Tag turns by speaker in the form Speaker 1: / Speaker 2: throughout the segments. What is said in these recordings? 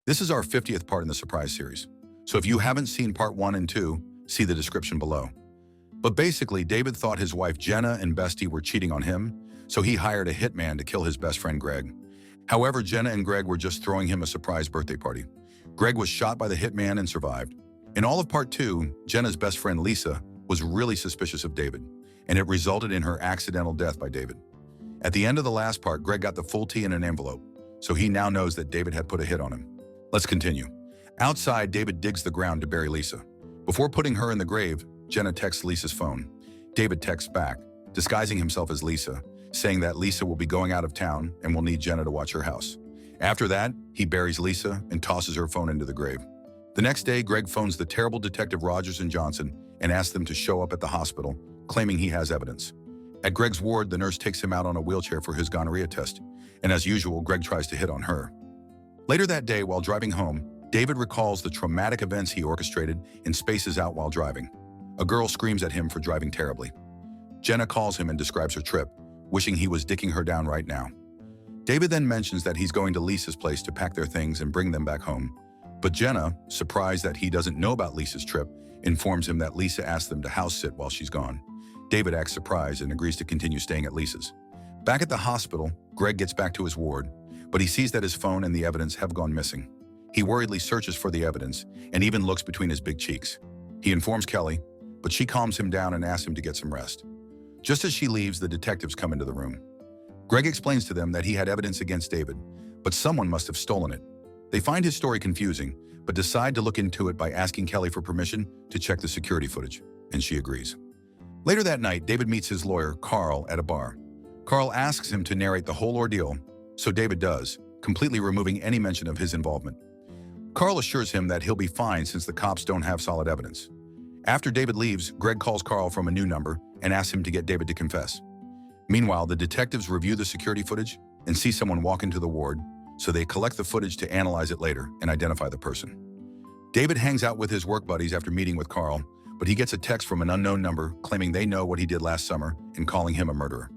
Speaker 1: This is our 50th part in the surprise series. So if you haven't seen part 1 and 2, see the description below. But basically, David thought his wife Jenna and Bestie were cheating on him, so he hired a hitman to kill his best friend Greg. However, Jenna and Greg were just throwing him a surprise birthday party. Greg was shot by the hitman and survived. In all of part 2, Jenna's best friend Lisa was really suspicious of David, and it resulted in her accidental death by David. At the end of the last part, Greg got the full tea in an envelope, so he now knows that David had put a hit on him. Let's continue. Outside, David digs the ground to bury Lisa. Before putting her in the grave, Jenna texts Lisa's phone. David texts back, disguising himself as Lisa, saying that Lisa will be going out of town and will need Jenna to watch her house. After that, he buries Lisa and tosses her phone into the grave. The next day, Greg phones the terrible detective Rogers and Johnson and asks them to show up at the hospital, claiming he has evidence. At Greg's ward, the nurse takes him out on a wheelchair for his gonorrhea test, and as usual, Greg tries to hit on her. Later that day, while driving home, David recalls the traumatic events he orchestrated and spaces out while driving. A girl screams at him for driving terribly. Jenna calls him and describes her trip, wishing he was dicking her down right now. David then mentions that he's going to Lisa's place to pack their things and bring them back home. But Jenna, surprised that he doesn't know about Lisa's trip, informs him that Lisa asked them to house sit while she's gone. David acts surprised and agrees to continue staying at Lisa's. Back at the hospital, Greg gets back to his ward, but he sees that his phone and the evidence have gone missing. He worriedly searches for the evidence and even looks between his big cheeks. He informs Kelly, but she calms him down and asks him to get some rest. Just as she leaves, the detectives come into the room. Greg explains to them that he had evidence against David, but someone must have stolen it. They find his story confusing, but decide to look into it by asking Kelly for permission to check the security footage, and she agrees. Later that night, David meets his lawyer, Carl, at a bar. Carl asks him to narrate the whole ordeal, so David does, completely removing any mention of his involvement. Carl assures him that he'll be fine since the cops don't have solid evidence. After David leaves, Greg calls Carl from a new number and asks him to get David to confess. Meanwhile, the detectives review the security footage and see someone walk into the ward, so they collect the footage to analyze it later and identify the person. David hangs out with his work buddies after meeting with Carl, but he gets a text from an unknown number claiming they know what he did last summer and calling him a murderer.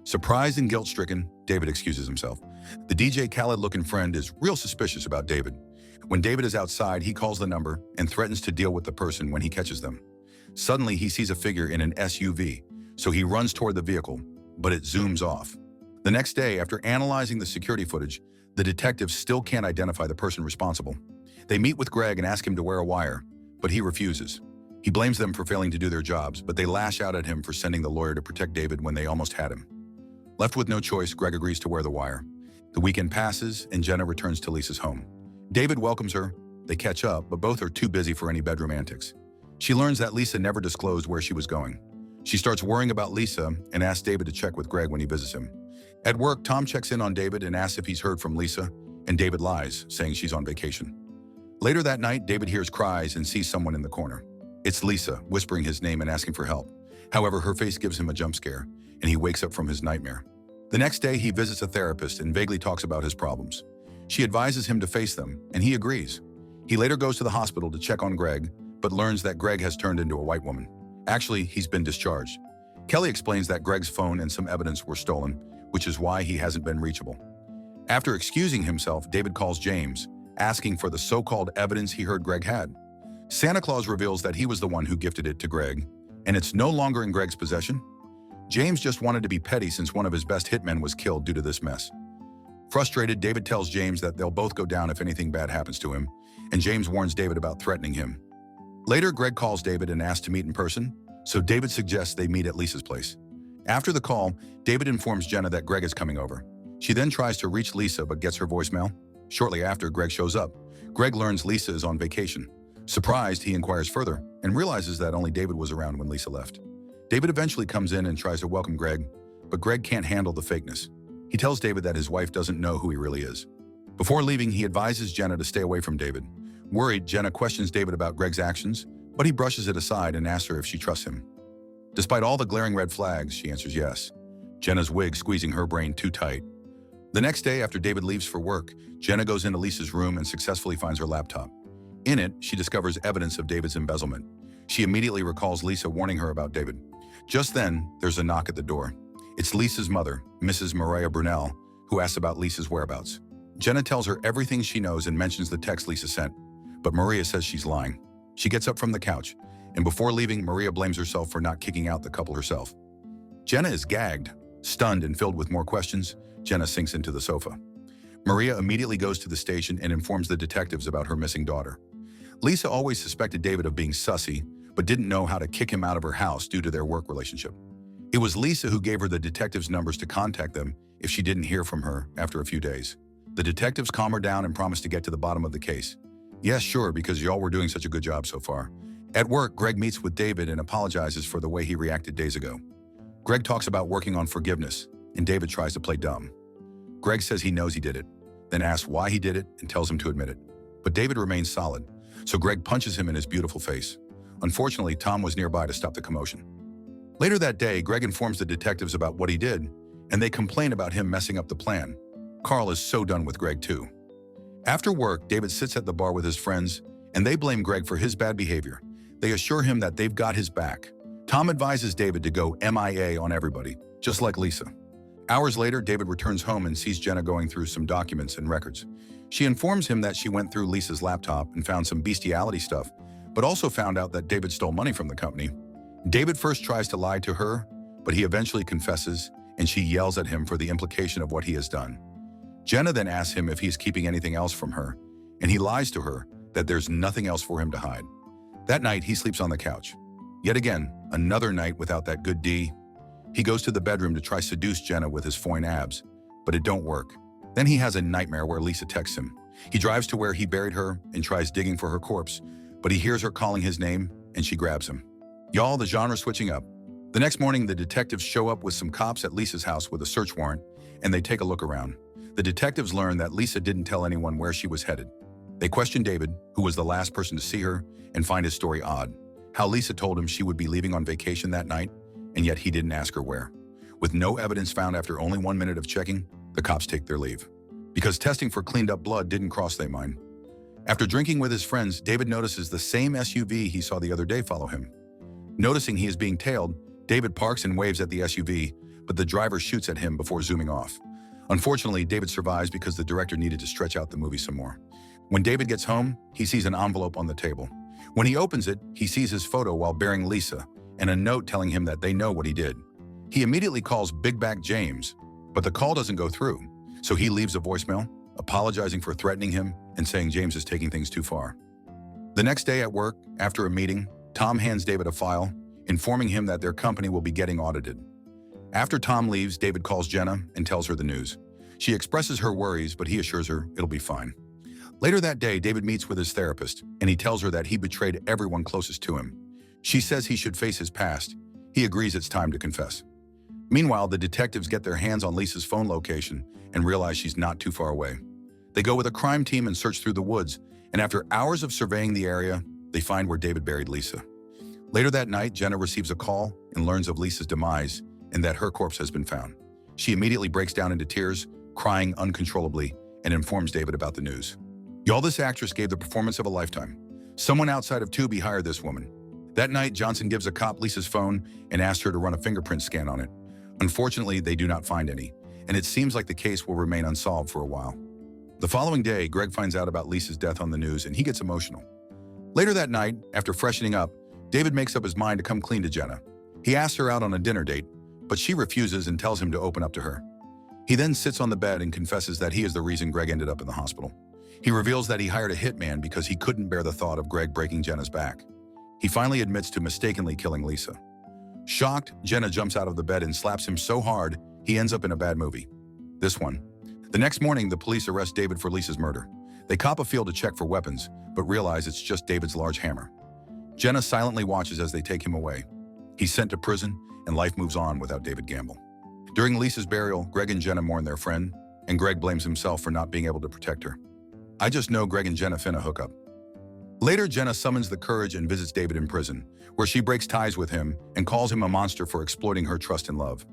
Speaker 1: Surprised and guilt-stricken, David excuses himself. The DJ Khaled-looking friend is real suspicious about David. When David is outside, he calls the number and threatens to deal with the person when he catches them. Suddenly, he sees a figure in an SUV, so he runs toward the vehicle, but it zooms off. The next day, after analyzing the security footage, the detectives still can't identify the person responsible. They meet with Greg and ask him to wear a wire, but he refuses. He blames them for failing to do their jobs, but they lash out at him for sending the lawyer to protect David when they almost had him. Left with no choice, Greg agrees to wear the wire. The weekend passes, and Jenna returns to Lisa's home. David welcomes her. They catch up, but both are too busy for any bedroom antics. She learns that Lisa never disclosed where she was going. She starts worrying about Lisa and asks David to check with Greg when he visits him. At work, Tom checks in on David and asks if he's heard from Lisa, and David lies, saying she's on vacation. Later that night, David hears cries and sees someone in the corner. It's Lisa, whispering his name and asking for help. However, her face gives him a jump scare, and he wakes up from his nightmare. The next day, he visits a therapist and vaguely talks about his problems. She advises him to face them, and he agrees. He later goes to the hospital to check on Greg, but learns that Greg has turned into a white woman. Actually, he's been discharged. Kelly explains that Greg's phone and some evidence were stolen, which is why he hasn't been reachable. After excusing himself, David calls James, asking for the so-called evidence he heard Greg had. Santa Claus reveals that he was the one who gifted it to Greg, and it's no longer in Greg's possession. James just wanted to be petty since one of his best hitmen was killed due to this mess. Frustrated, David tells James that they'll both go down if anything bad happens to him, and James warns David about threatening him. Later, Greg calls David and asks to meet in person, so David suggests they meet at Lisa's place. After the call, David informs Jenna that Greg is coming over. She then tries to reach Lisa but gets her voicemail. Shortly after, Greg shows up. Greg learns Lisa is on vacation. Surprised, he inquires further and realizes that only David was around when Lisa left. David eventually comes in and tries to welcome Greg, but Greg can't handle the fakeness. He tells David that his wife doesn't know who he really is. Before leaving, he advises Jenna to stay away from David. Worried, Jenna questions David about Greg's actions, but he brushes it aside and asks her if she trusts him. Despite all the glaring red flags, she answers yes, Jenna's wig squeezing her brain too tight. The next day, after David leaves for work, Jenna goes into Lisa's room and successfully finds her laptop. In it, she discovers evidence of David's embezzlement. She immediately recalls Lisa warning her about David. Just then, there's a knock at the door. It's Lisa's mother, Mrs. Maria Brunel, who asks about Lisa's whereabouts. Jenna tells her everything she knows and mentions the text Lisa sent, but Maria says she's lying. She gets up from the couch, and before leaving, Maria blames herself for not kicking out the couple herself. Jenna is gagged, stunned, and filled with more questions. Jenna sinks into the sofa. Maria immediately goes to the station and informs the detectives about her missing daughter. Lisa always suspected David of being sussy, but didn't know how to kick him out of her house due to their work relationship. It was Lisa who gave her the detectives' numbers to contact them if she didn't hear from her after a few days. The detectives calm her down and promise to get to the bottom of the case. Yes, sure, because y'all were doing such a good job so far. At work, Greg meets with David and apologizes for the way he reacted days ago. Greg talks about working on forgiveness, and David tries to play dumb. Greg says he knows he did it, then asks why he did it and tells him to admit it. But David remains solid, so Greg punches him in his beautiful face. Unfortunately, Tom was nearby to stop the commotion. Later that day, Greg informs the detectives about what he did, and they complain about him messing up the plan. Carl is so done with Greg too. After work, David sits at the bar with his friends, and they blame Greg for his bad behavior. They assure him that they've got his back. Tom advises David to go MIA on everybody, just like Lisa. Hours later, David returns home and sees Jenna going through some documents and records. She informs him that she went through Lisa's laptop and found some bestiality stuff, but also found out that David stole money from the company. David first tries to lie to her, but he eventually confesses, and she yells at him for the implication of what he has done. Jenna then asks him if he's keeping anything else from her, and he lies to her that there's nothing else for him to hide. That night, he sleeps on the couch. Yet again, another night without that good D. He goes to the bedroom to try seduce Jenna with his fine abs, but it don't work. Then he has a nightmare where Lisa texts him. He drives to where he buried her and tries digging for her corpse, but he hears her calling his name, and she grabs him. Y'all, the genre switching up. The next morning, the detectives show up with some cops at Lisa's house with a search warrant, and they take a look around. The detectives learn that Lisa didn't tell anyone where she was headed. They question David, who was the last person to see her, and find his story odd. How Lisa told him she would be leaving on vacation that night, and yet he didn't ask her where. With no evidence found after only 1 minute of checking, the cops take their leave. Because testing for cleaned up blood didn't cross their mind. After drinking with his friends, David notices the same SUV he saw the other day follow him. Noticing he is being tailed, David parks and waves at the SUV, but the driver shoots at him before zooming off. Unfortunately, David survives because the director needed to stretch out the movie some more. When David gets home, he sees an envelope on the table. When he opens it, he sees his photo while burying Lisa and a note telling him that they know what he did. He immediately calls Big Back James, but the call doesn't go through, so he leaves a voicemail, apologizing for threatening him and saying James is taking things too far. The next day at work, after a meeting, Tom hands David a file, informing him that their company will be getting audited. After Tom leaves, David calls Jenna and tells her the news. She expresses her worries, but he assures her it'll be fine. Later that day, David meets with his therapist, and he tells her that he betrayed everyone closest to him. She says he should face his past. He agrees it's time to confess. Meanwhile, the detectives get their hands on Lisa's phone location and realize she's not too far away. They go with a crime team and search through the woods, and after hours of surveying the area, they find where David buried Lisa. Later that night, Jenna receives a call and learns of Lisa's demise and that her corpse has been found. She immediately breaks down into tears, crying uncontrollably, and informs David about the news. Y'all, this actress gave the performance of a lifetime. Someone outside of Tubi hired this woman. That night, Johnson gives a cop Lisa's phone and asks her to run a fingerprint scan on it. Unfortunately, they do not find any, and it seems like the case will remain unsolved for a while. The following day, Greg finds out about Lisa's death on the news, and he gets emotional. Later that night, after freshening up, David makes up his mind to come clean to Jenna. He asks her out on a dinner date, but she refuses and tells him to open up to her. He then sits on the bed and confesses that he is the reason Greg ended up in the hospital. He reveals that he hired a hitman because he couldn't bear the thought of Greg breaking Jenna's back. He finally admits to mistakenly killing Lisa. Shocked, Jenna jumps out of the bed and slaps him so hard, he ends up in a bad movie. This one. The next morning, the police arrest David for Lisa's murder. They cop a field to check for weapons, but realize it's just David's large hammer. Jenna silently watches as they take him away. He's sent to prison, and life moves on without David Gamble. During Lisa's burial, Greg and Jenna mourn their friend, and Greg blames himself for not being able to protect her. I just know Greg and Jenna finna hook up. Later, Jenna summons the courage and visits David in prison, where she breaks ties with him and calls him a monster for exploiting her trust and love.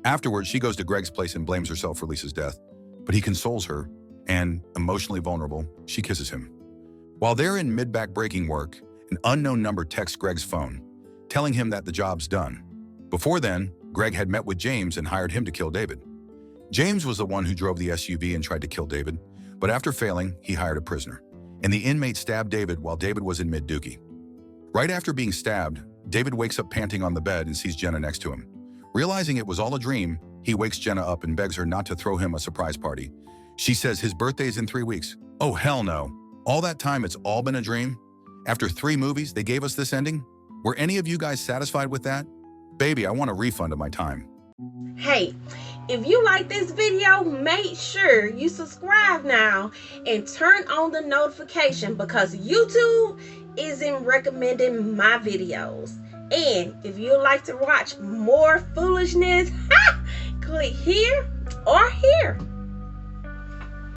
Speaker 1: Afterwards, she goes to Greg's place and blames herself for Lisa's death, but he consoles her, and, emotionally vulnerable, she kisses him. While they're in mid-back breaking work, an unknown number texts Greg's phone, telling him that the job's done. Before then, Greg had met with James and hired him to kill David. James was the one who drove the SUV and tried to kill David, But after failing, he hired a prisoner. And the inmate stabbed David while David was in mid-dookie. Right after being stabbed, David wakes up panting on the bed and sees Jenna next to him. Realizing it was all a dream, he wakes Jenna up and begs her not to throw him a surprise party. She says his birthday's in 3 weeks. Oh, hell no. All that time it's all been a dream? After 3 movies, they gave us this ending? Were any of you guys satisfied with that? Baby, I want a refund of my time.
Speaker 2: Hey, if you like this video, make sure you subscribe now and turn on the notification because YouTube isn't recommending my videos. And if you like to watch more foolishness, click here or here.